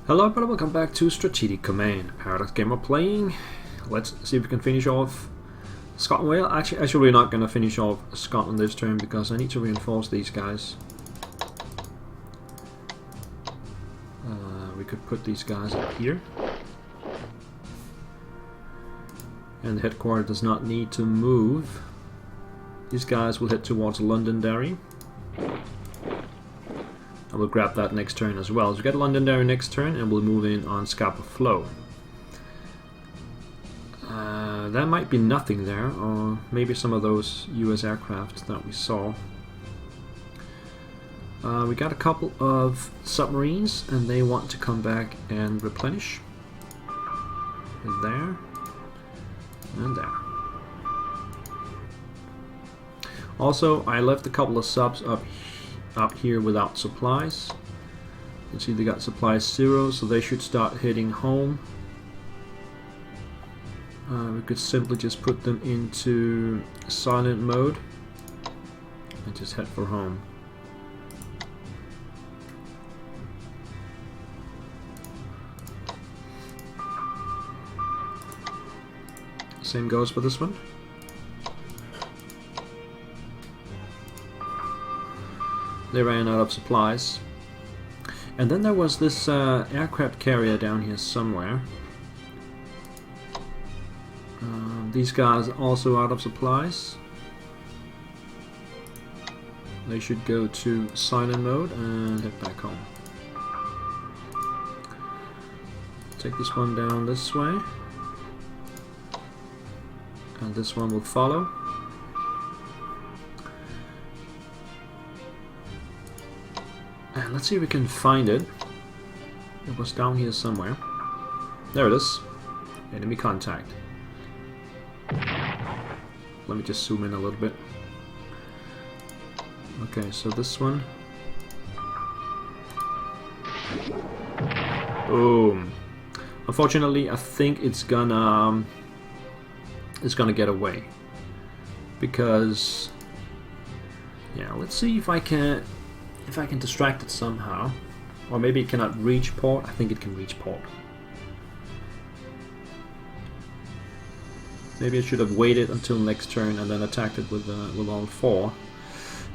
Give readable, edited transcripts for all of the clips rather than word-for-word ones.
Hello everybody, welcome back to Strategic Command. Paradox Gamer playing. Let's see if we can finish off Scotland. Well, actually we're not going to finish off Scotland this turn because I need to reinforce these guys. We could put these guys up here. And the headquarters does not need to move. These guys will head towards Londonderry. I will grab that next turn as well. So we get Londonderry next turn and we'll move in on Scapa Flow. That might be nothing there, or maybe some of those US aircraft that we saw. We got a couple of submarines and they want to come back and replenish. And there. And there. Also, I left a couple of subs up here without supplies. You can see they got supplies 0, so they should start heading home. We could simply just put them into silent mode and just head for home. Same goes for this one. They ran out of supplies. And then there was this aircraft carrier down here somewhere. These guys are also out of supplies. They should go to silent mode and head back home. Take this one down this way. And this one will follow. And let's see if we can find it. It was down here somewhere. There it is. Enemy contact. Let me just zoom in a little bit. Okay, so this one. Boom. Unfortunately, I think it's gonna get away. Because yeah, let's see if I can distract it somehow. Or maybe it cannot reach port. I think it can reach port. Maybe I should have waited until next turn and then attacked it with all 4.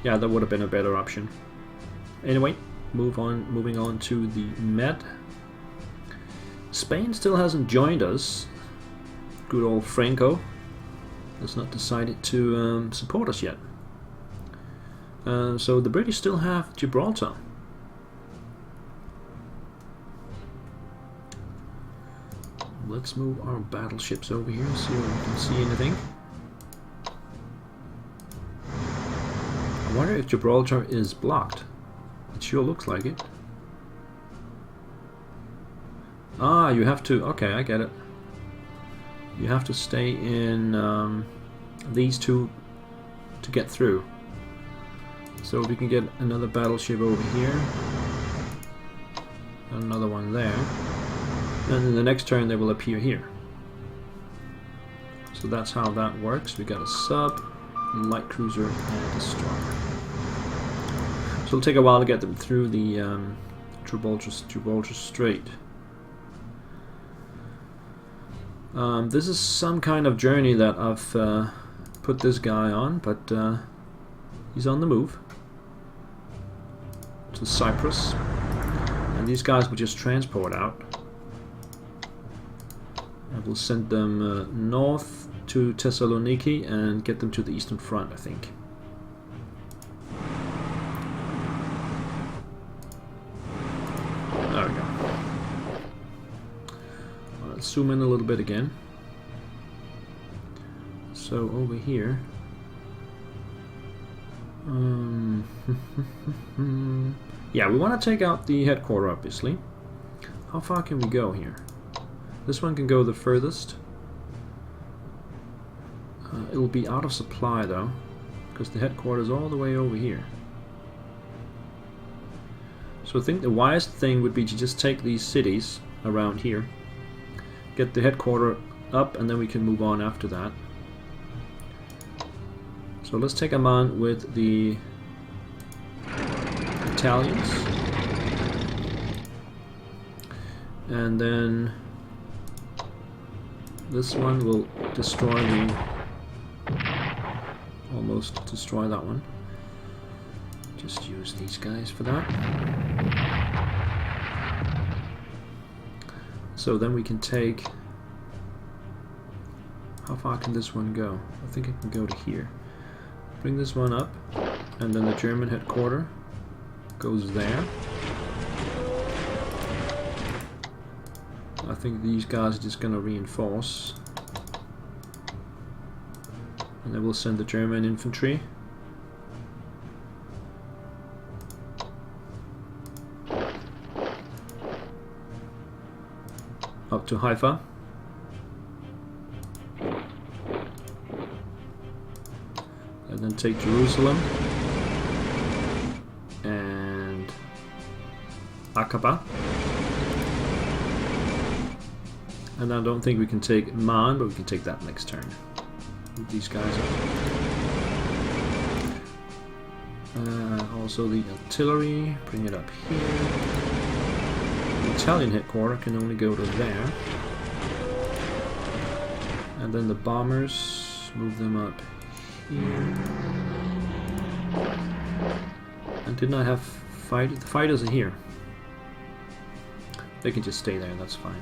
Yeah, that would have been a better option. Anyway, moving on to the Med. Spain still hasn't joined us. Good old Franco has not decided to support us yet. So the British still have Gibraltar. Let's move our battleships over here and see if we can see anything. I wonder if Gibraltar is blocked. It sure looks like it. Ah, you have to... Okay, I get it. You have to stay in these two to get through. So we can get another battleship over here. Another one there. And in the next turn they will appear here. So that's how that works. We got a sub, light cruiser, and a destroyer. So it'll take a while to get them through the Gibraltar Strait. This is some kind of journey that I've put this guy on, but he's on the move to Cyprus. And these guys will just transport out. I will send them north to Thessaloniki and get them to the Eastern Front, I think. There we go. Well, let's zoom in a little bit again. So over here. Yeah, we want to take out the headquarters, obviously. How far can we go here? This one can go the furthest. It'll be out of supply though, because the headquarters is all the way over here. So I think the wisest thing would be to just take these cities around here, get the headquarters up, and then we can move on after that. So let's take them on with the Italians. And then this one will destroy the... almost destroy that one. Just use these guys for that. So then we can take... how far can this one go? I think it can go to here. Bring this one up, and then the German headquarters goes there. I think these guys are just gonna reinforce. And then we'll send the German infantry. Up to Haifa. And then take Jerusalem. And Aqaba. And I don't think we can take Man, but we can take that next turn. Move these guys up. Also the artillery, bring it up here. The Italian headquarters can only go to there. And then the bombers, move them up here. And didn't I have fight? The fighters are here. They can just stay there, that's fine.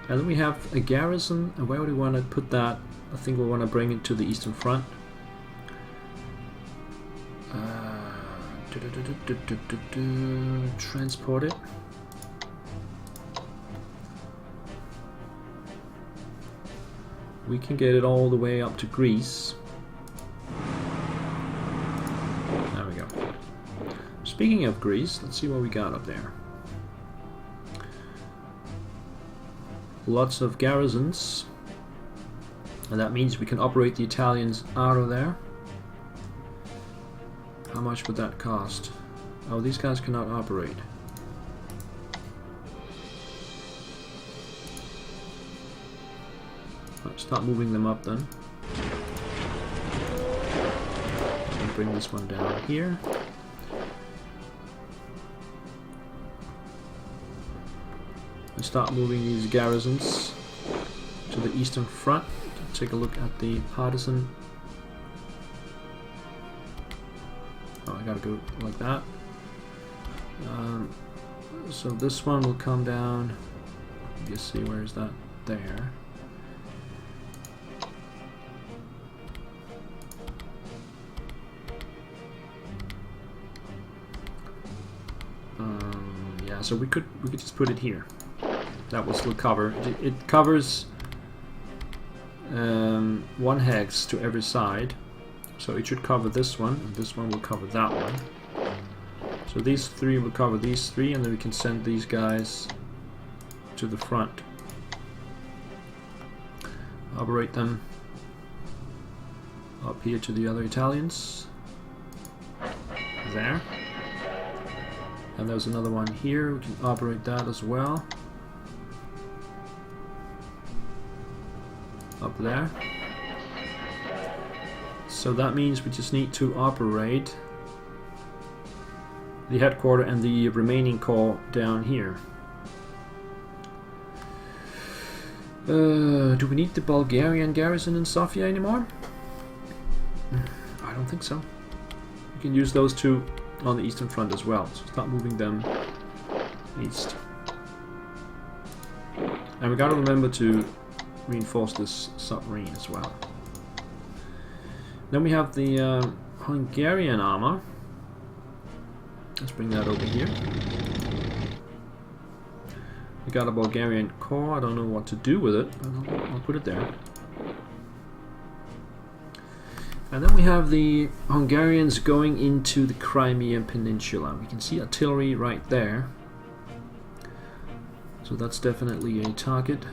And then we have a garrison, and where do we want to put that? I think we want to bring it to the Eastern Front. Transport it. We can get it all the way up to Greece. There we go. Speaking of Greece, let's see what we got up there. Lots of garrisons, and that means we can operate the Italians out of there. How much would that cost? Oh, these guys cannot operate. Let's start moving them up then. And bring this one down here. And start moving these garrisons to the Eastern Front. Take a look at the partisan. Oh, I gotta go like that. So this one will come down. You see, where is that? There. Yeah, so we could just put it here. That will still cover. It covers 1 hex to every side, so it should cover this one, and this one will cover that one. So these 3 will cover these 3, and then we can send these guys to the front. Operate them up here to the other Italians. There. And there's another one here. We can operate that as well. Up there. So that means we just need to operate the headquarters and the remaining corps down here. Do we need the Bulgarian garrison in Sofia anymore? I don't think so. We can use those 2 on the Eastern Front as well. So start moving them east. And we gotta remember to reinforce this submarine as well. Then we have the Hungarian armor. Let's bring that over here. We got a Bulgarian corps. I don't know what to do with it. I'll put it there. And then we have the Hungarians going into the Crimean Peninsula. We can see artillery right there. So that's definitely a target.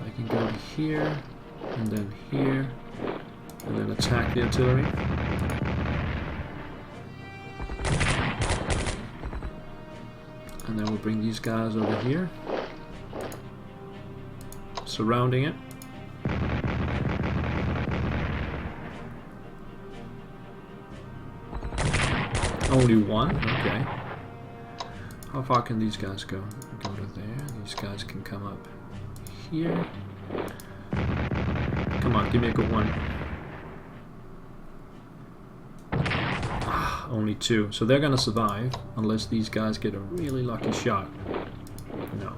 I can go to here, and then here, and then attack the artillery. And then we'll bring these guys over here, surrounding it. Only 1, okay. How far can these guys go? Go to there. These guys can come up here. Come on, give me a good one. Ah, only 2. So they're gonna survive unless these guys get a really lucky shot. No.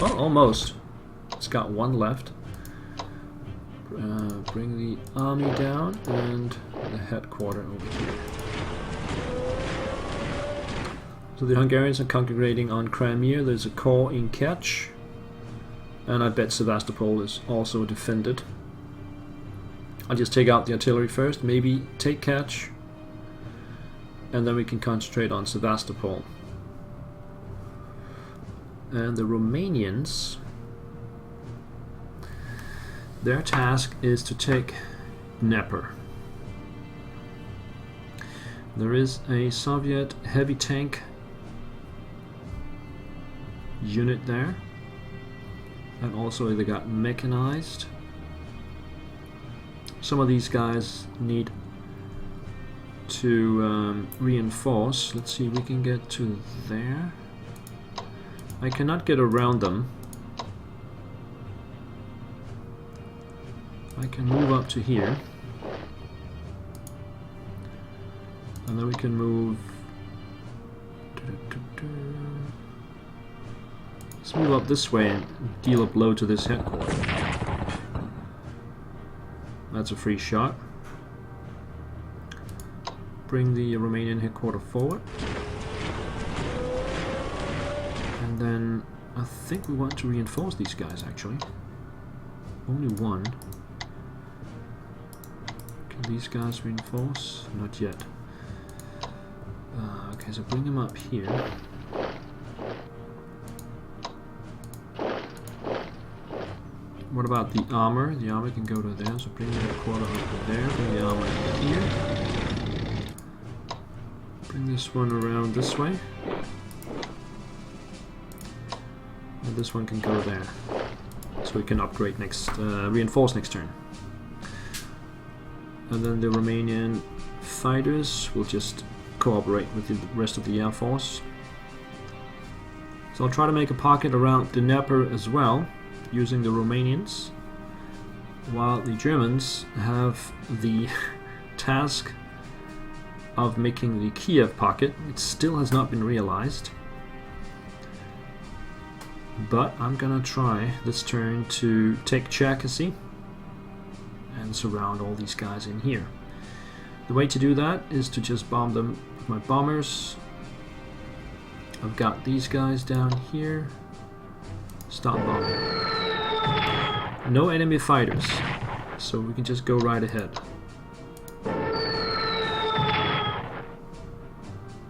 Oh, almost. It's got 1 left. Bring the army down and the headquarters over here. So the Hungarians are congregating on Crimea. There's a corps in Kerch. And I bet Sevastopol is also defended. I'll just take out the artillery first, maybe take Kerch. And then we can concentrate on Sevastopol. And the Romanians, their task is to take Dnieper. There is a Soviet heavy tank unit there, and also they got mechanized. Some of these guys need to reinforce. Let's see if we can get to there. I cannot get around them. I can move up to here. And then we can move... Let's move up this way and deal a blow to this headquarters. That's a free shot. Bring the Romanian headquarters forward. And then I think we want to reinforce these guys actually. Only 1. Can these guys reinforce? Not yet. Okay, so bring them up here. What about the armor? The armor can go to there, so bring the headquarters over there, bring the armor here. Bring this one around this way. And this one can go there. So we can upgrade next, reinforce next turn. And then the Romanian fighters will just cooperate with the rest of the Air Force. So I'll try to make a pocket around Dnieper as well, using the Romanians, while the Germans have the task of making the Kiev pocket. It still has not been realized, but I'm gonna try this turn to take Cherkasy and surround all these guys in here. The way to do that is to just bomb them with my bombers. I've got these guys down here. Stop bombing. No enemy fighters, so we can just go right ahead.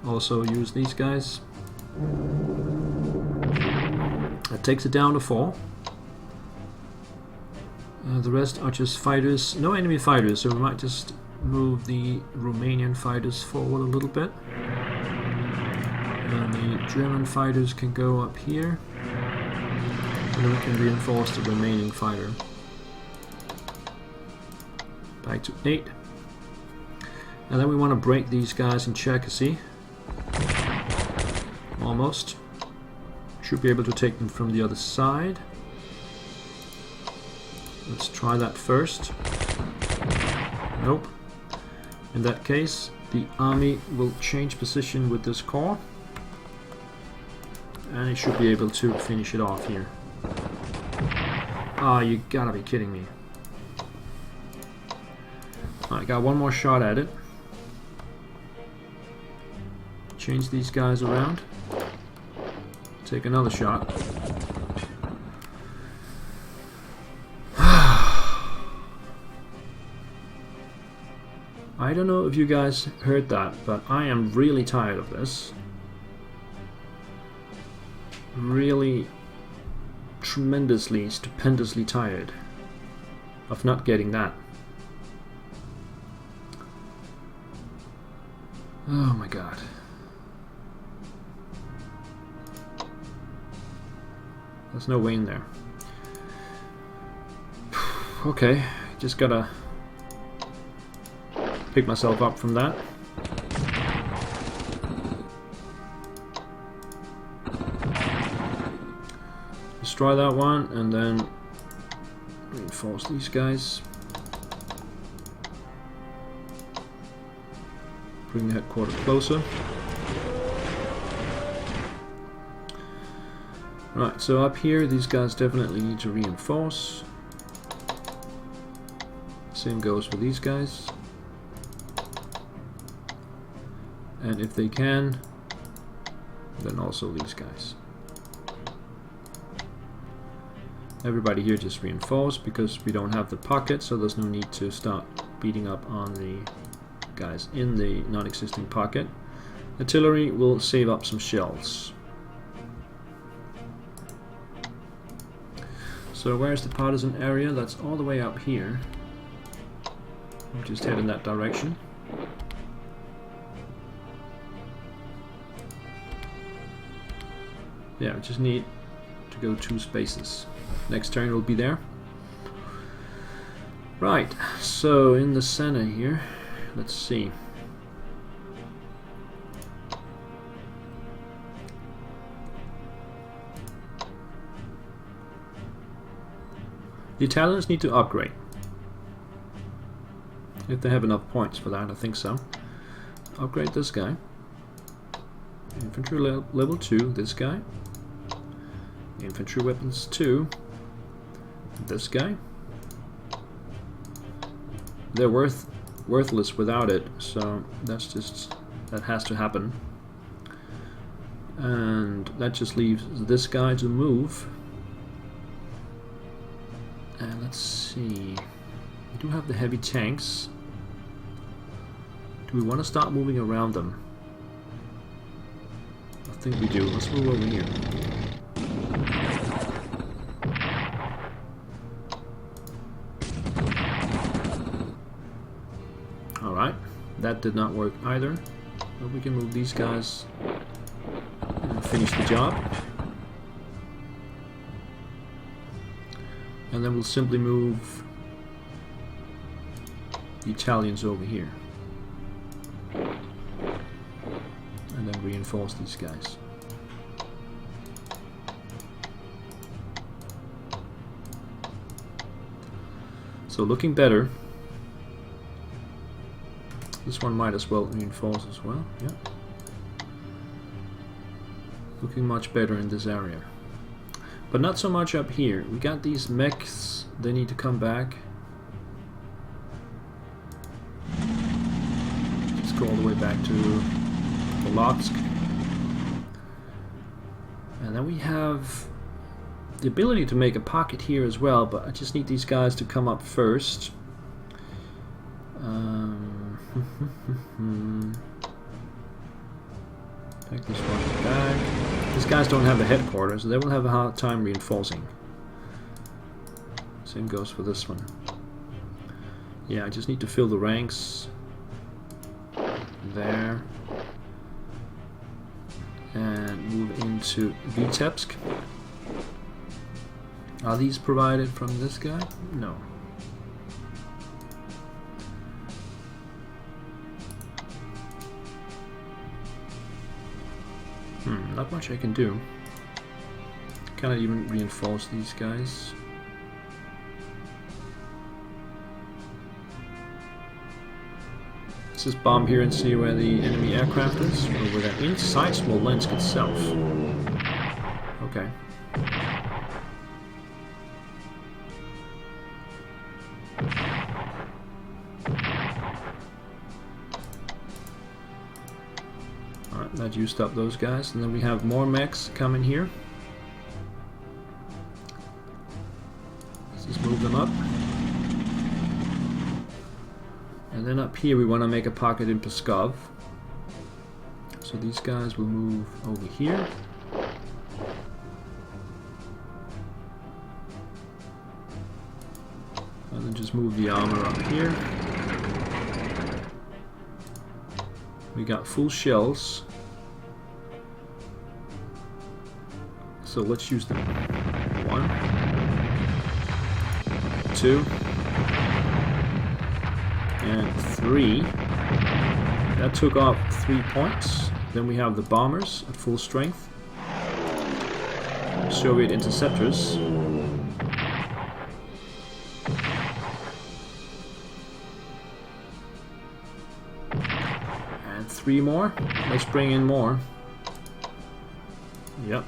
Also use these guys. That takes it down to 4. The rest are just fighters. No enemy fighters, so we might just move the Romanian fighters forward a little bit. And the German fighters can go up here. And then we can reinforce the remaining fighter. Back to 8. And then we want to break these guys in Cherkasy. Almost. Should be able to take them from the other side. Let's try that first. Nope. In that case, the army will change position with this corps. And it should be able to finish it off here. Ah, oh, you gotta be kidding me. I got one more shot at it. Change these guys around. Take another shot. I don't know if you guys heard that, but I am really tired of this. Really tremendously, stupendously tired of not getting that. Oh my god. There's no way in there. Okay, just gotta pick myself up from that. destroy that one and then reinforce these guys. Bring the headquarters closer. Right, so up here these guys definitely need to reinforce. Same goes for these guys. And if they can, then also these guys. Everybody here just reinforce because we don't have the pocket, so there's no need to start beating up on the guys in the non-existing pocket. Artillery will save up some shells. So where's the partisan area? That's all the way up here. We'll just head in that direction. Yeah, we just need to go 2 spaces. Next turn will be there. Right, so in the center here, let's see. The Italians need to upgrade. If they have enough points for that, I think so. Upgrade this guy. Infantry level 2, this guy. Infantry weapons 2, this guy. They're worthless without it, so that has to happen. And that just leaves this guy to move. And let's see, we do have the heavy tanks. Do we want to start moving around them? I think we do. Let's move over here. Alright, that did not work either. But we can move these guys and finish the job. And then we'll simply move the Italians over here. And then reinforce these guys. So looking better. This one might as well reinforce as well, yeah. Looking much better in this area. But not so much up here. We got these mechs, they need to come back. Let's go all the way back to Polotsk. And then we have the ability to make a pocket here as well, but I just need these guys to come up first. Take this one back. These guys don't have a headquarters, so they will have a hard time reinforcing. Same goes for this one. Yeah, I just need to fill the ranks there and move into Vitebsk. Are these provided from this guy? No. Not much I can do. Cannot even reinforce these guys. Let's just bomb here and see where the enemy aircraft is. Over there, inside Smolensk itself. Okay. Alright, that used up those guys. And then we have more mechs coming here. Let's just move them up. And then up here we want to make a pocket in Pskov. So these guys will move over here. And then just move the armor up here. We got full shells. So let's use them. 1, 2, and 3. That took off 3 points. Then we have the bombers at full strength. Soviet interceptors. And 3 more. Let's bring in more. Yep.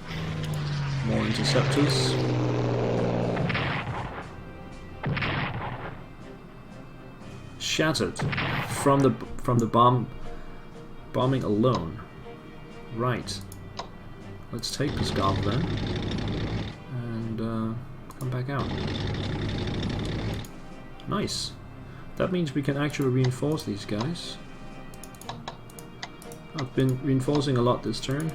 More interceptors. Shattered from the bombing alone. Right. Let's take this goblin and come back out. Nice. That means we can actually reinforce these guys. I've been reinforcing a lot this turn.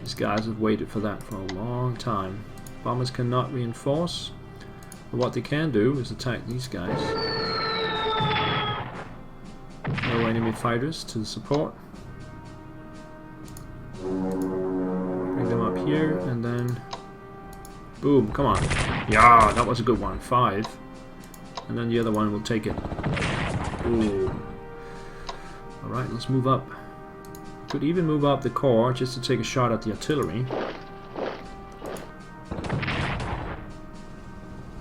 These guys have waited for that for a long time. Bombers cannot reinforce, but what they can do is attack these guys. No enemy fighters to the support. Bring them up here and then boom, come on. Yeah, that was a good one. 5. And then the other one will take it. Boom. Alright, let's move up. Could even move up the core just to take a shot at the artillery.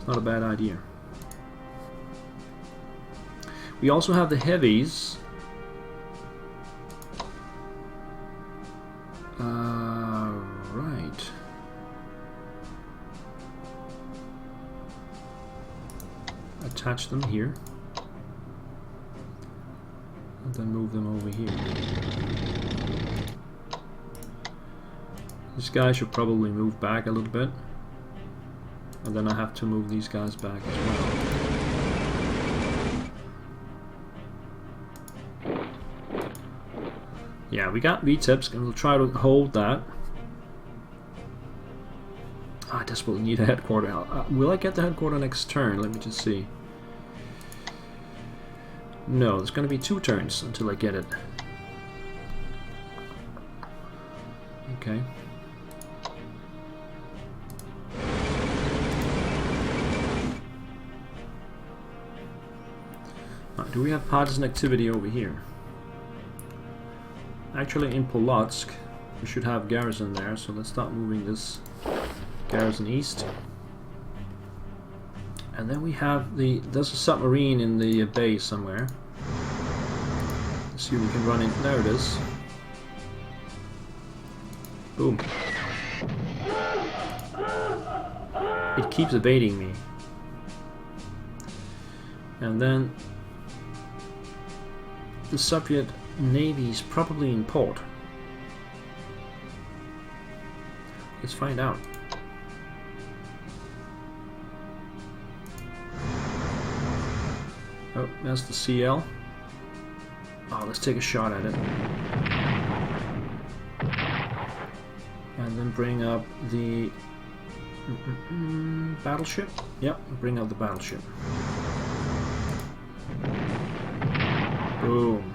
Not a bad idea. We also have the heavies. Right. Attach them here. And then move them over here. This guy should probably move back a little bit. And then I have to move these guys back as well. Yeah, we got V-tips and we'll try to hold that. I desperately need a headquarter. Will I get the headquarter next turn? Let me just see. No, it's going to be 2 turns until I get it. Okay. Do we have partisan activity over here? Actually, in Polotsk, we should have garrison there, so let's start moving this garrison east. And then we have there's a submarine in the bay somewhere. Let's see if we can run in. There it is. Boom. It keeps evading me. And then the Soviet Navy is probably in port. Let's find out. Oh, that's the CL. Oh, let's take a shot at it. And then bring up the battleship. Yep, bring up the battleship. Boom.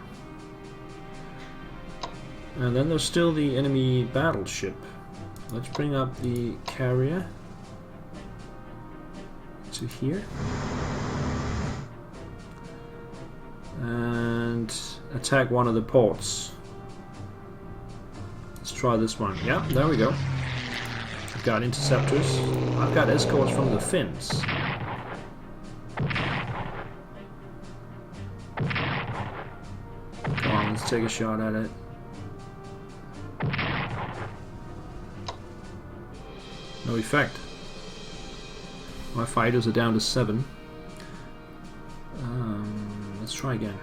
And then there's still the enemy battleship. Let's bring up the carrier to here. And attack one of the ports. Let's try this one. Yeah, there we go. I've got interceptors. I've got escorts from the Finns. Come on, let's take a shot at it. No effect. My fighters are down to 7. Let's try again.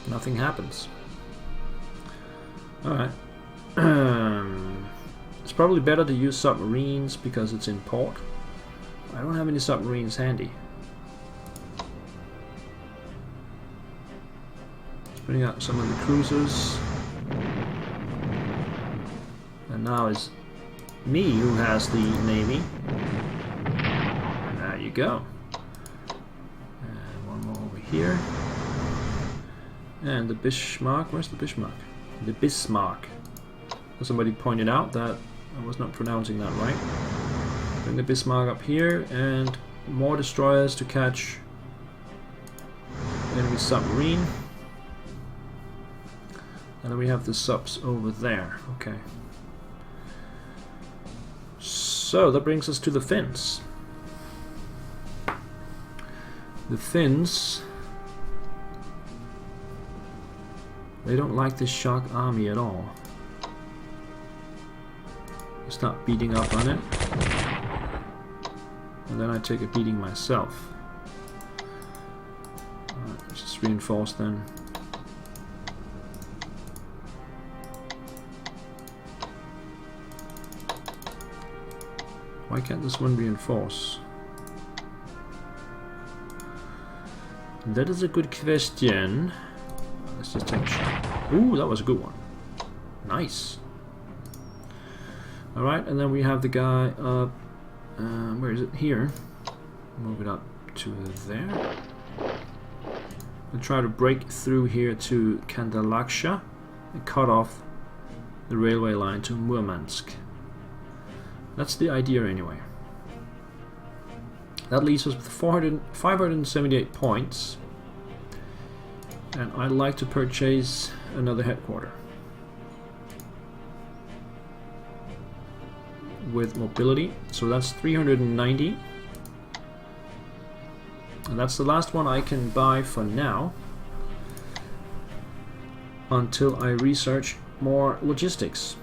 Nothing happens. Alright. It's probably better to use submarines because it's in port. I don't have any submarines handy. Let's bring out some of the cruisers. And now it's me who has the Navy. There you go. And one more over here. And the Bismarck. Where's the Bismarck? The Bismarck. Somebody pointed out that I was not pronouncing that right. Bring the Bismarck up here and more destroyers to catch enemy submarine. And then we have the subs over there. Okay. So that brings us to the Finns. The Finns, they don't like this shock army at all. I start beating up on it, and then I take a beating myself. Let's just reinforce then. Why can't this one reinforce? That is a good question. Let's just take a shot. Ooh, that was a good one. Nice. Alright, and then we have the guy up. Where is it? Here. Move it up to there. And try to break through here to Kandalaksha and cut off the railway line to Murmansk. That's the idea anyway. That leaves us with 578 points. And I'd like to purchase another headquarter. With mobility. So that's 390. And that's the last one I can buy for now. Until I research more logistics.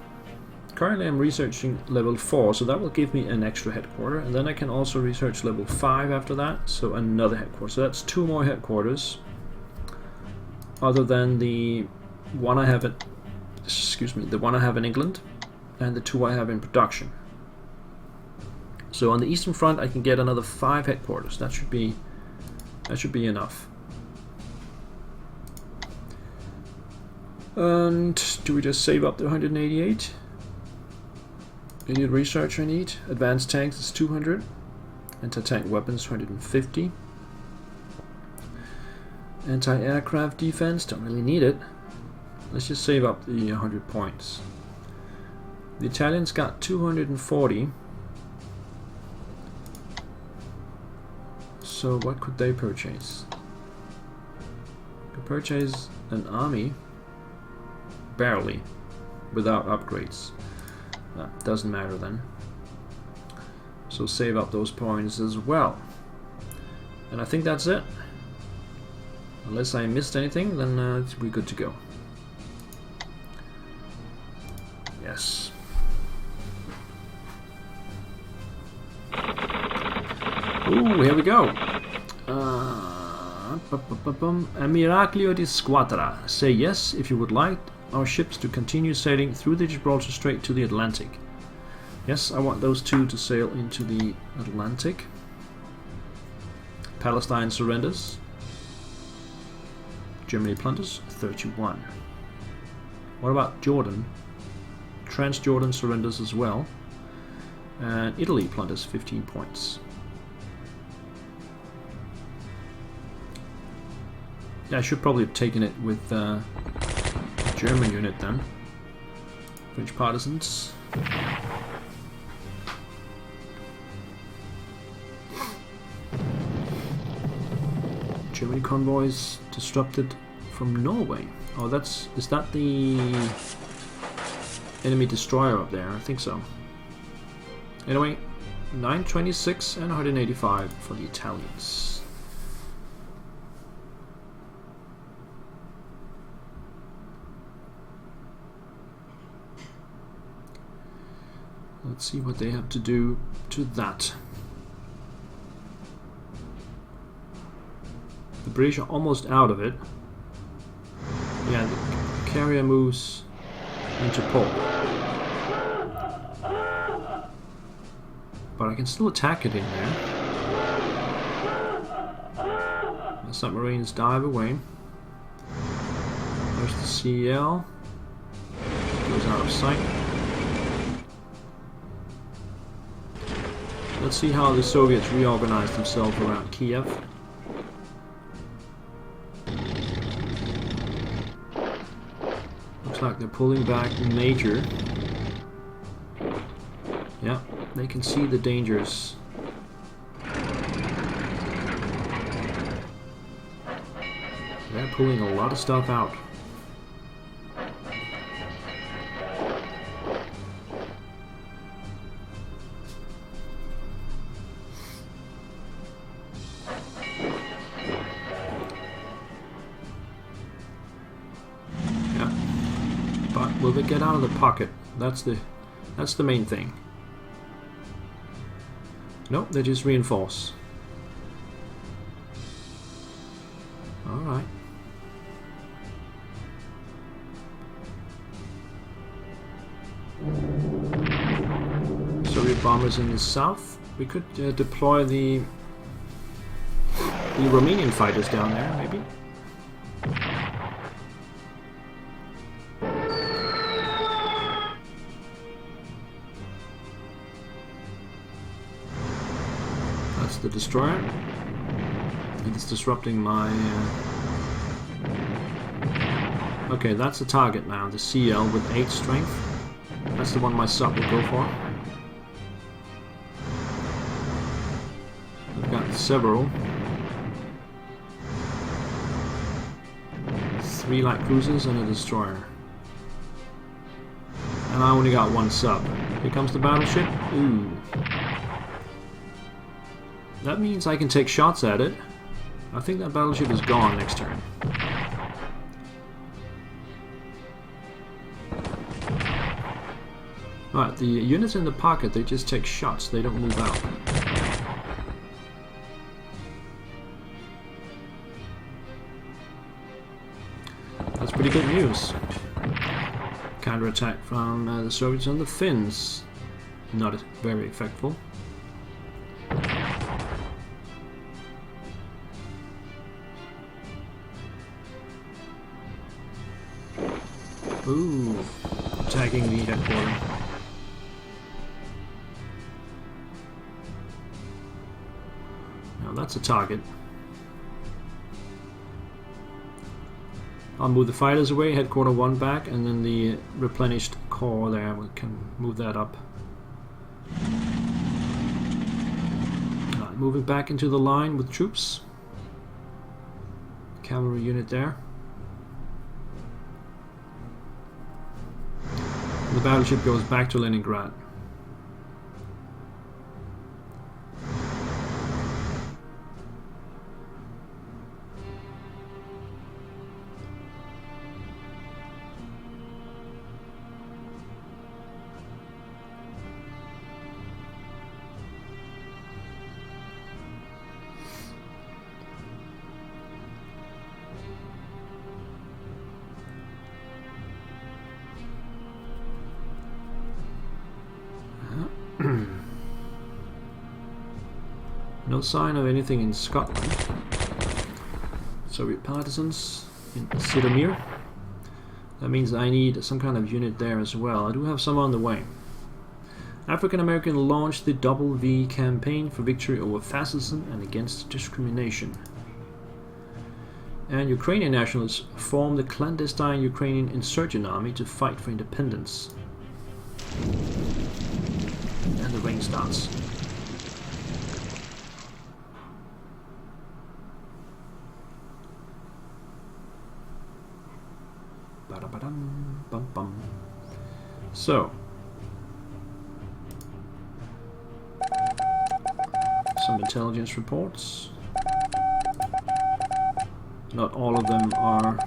Currently I'm researching level 4, so that will give me an extra headquarter, and then I can also research level 5 after that, so another headquarter. So that's 2 more headquarters, other than the one I have at, the one I have in England, and the 2 I have in production. So on the Eastern Front I can get another 5 headquarters. That should be enough. And do we just save up the 188? Any research I need? Advanced tanks is 200. Anti-tank weapons 150. Anti-aircraft defense, don't really need it. Let's just save up the 100 points. The Italians got 240. So what could they purchase? Could purchase an army, barely, without upgrades. That doesn't matter then. So save up those points as well. And I think that's it. Unless I missed anything, then we're good to go. Yes. Ooh, here we go. Ammiraglio di Squadra. Say yes if you would like our ships to continue sailing through the Gibraltar Strait to the Atlantic. Yes, I want those 2 to sail into the Atlantic. Palestine surrenders. Germany plunders 31. What about Jordan? Transjordan surrenders as well. And Italy plunders 15 points. Yeah, I should probably have taken it with German unit then. French partisans. German convoys disrupted from Norway. Oh, is that the enemy destroyer up there? I think so. Anyway, 926 and 185 for the Italians. Let's see what they have to do to that. The British are almost out of it. Yeah, the carrier moves into port. But I can still attack it in there. The submarines dive away. There's the CL. Goes out of sight. Let's see how the Soviets reorganize themselves around Kiev. Looks like they're pulling back major. Yeah, They can see the dangers. They're pulling a lot of stuff out. Yeah. But will they get out of the pocket? That's the main thing. Nope, they just reinforce. Alright. Soviet bombers in the south. We could deploy the Romanian fighters down there, maybe. That's the destroyer. It's disrupting my... Okay, that's the target now, the CL with 8 strength. That's the one my sub will go for. I've got several. 3 light cruisers and a destroyer. And I only got 1 sub. Here comes the battleship. Ooh. That means I can take shots at it. I think that battleship is gone next turn. Alright, the units in the pocket, they just take shots, they don't move out. That's pretty good news. Counterattack from the Soviets and the Finns. Not very effective. Ooh, attacking the headquarters. Now that's a target. I'll move the fighters away, headquarter 1 back, and then the replenished core there, we can move that up. Moving back into the line with troops. Cavalry unit there. The battleship goes back to Leningrad. No sign of anything in Scotland. Soviet partisans in Sidomir. That means I need some kind of unit there as well. I do have some on the way. African American launched the WV campaign for victory over fascism and against discrimination. And Ukrainian nationalists formed the clandestine Ukrainian insurgent army to fight for independence. And the rain starts. So, some intelligence reports. Not all of them are.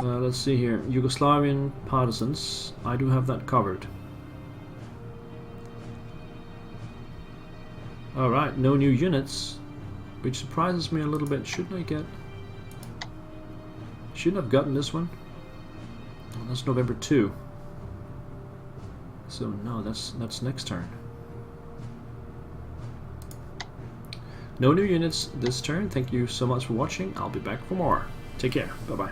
Let's see here. Yugoslavian partisans. I do have that covered. Alright, no new units, which surprises me a little bit. Shouldn't have gotten this one. Oh, that's November 2. So no, that's next turn. No new units this turn. Thank you so much for watching. I'll be back for more. Take care. Bye bye.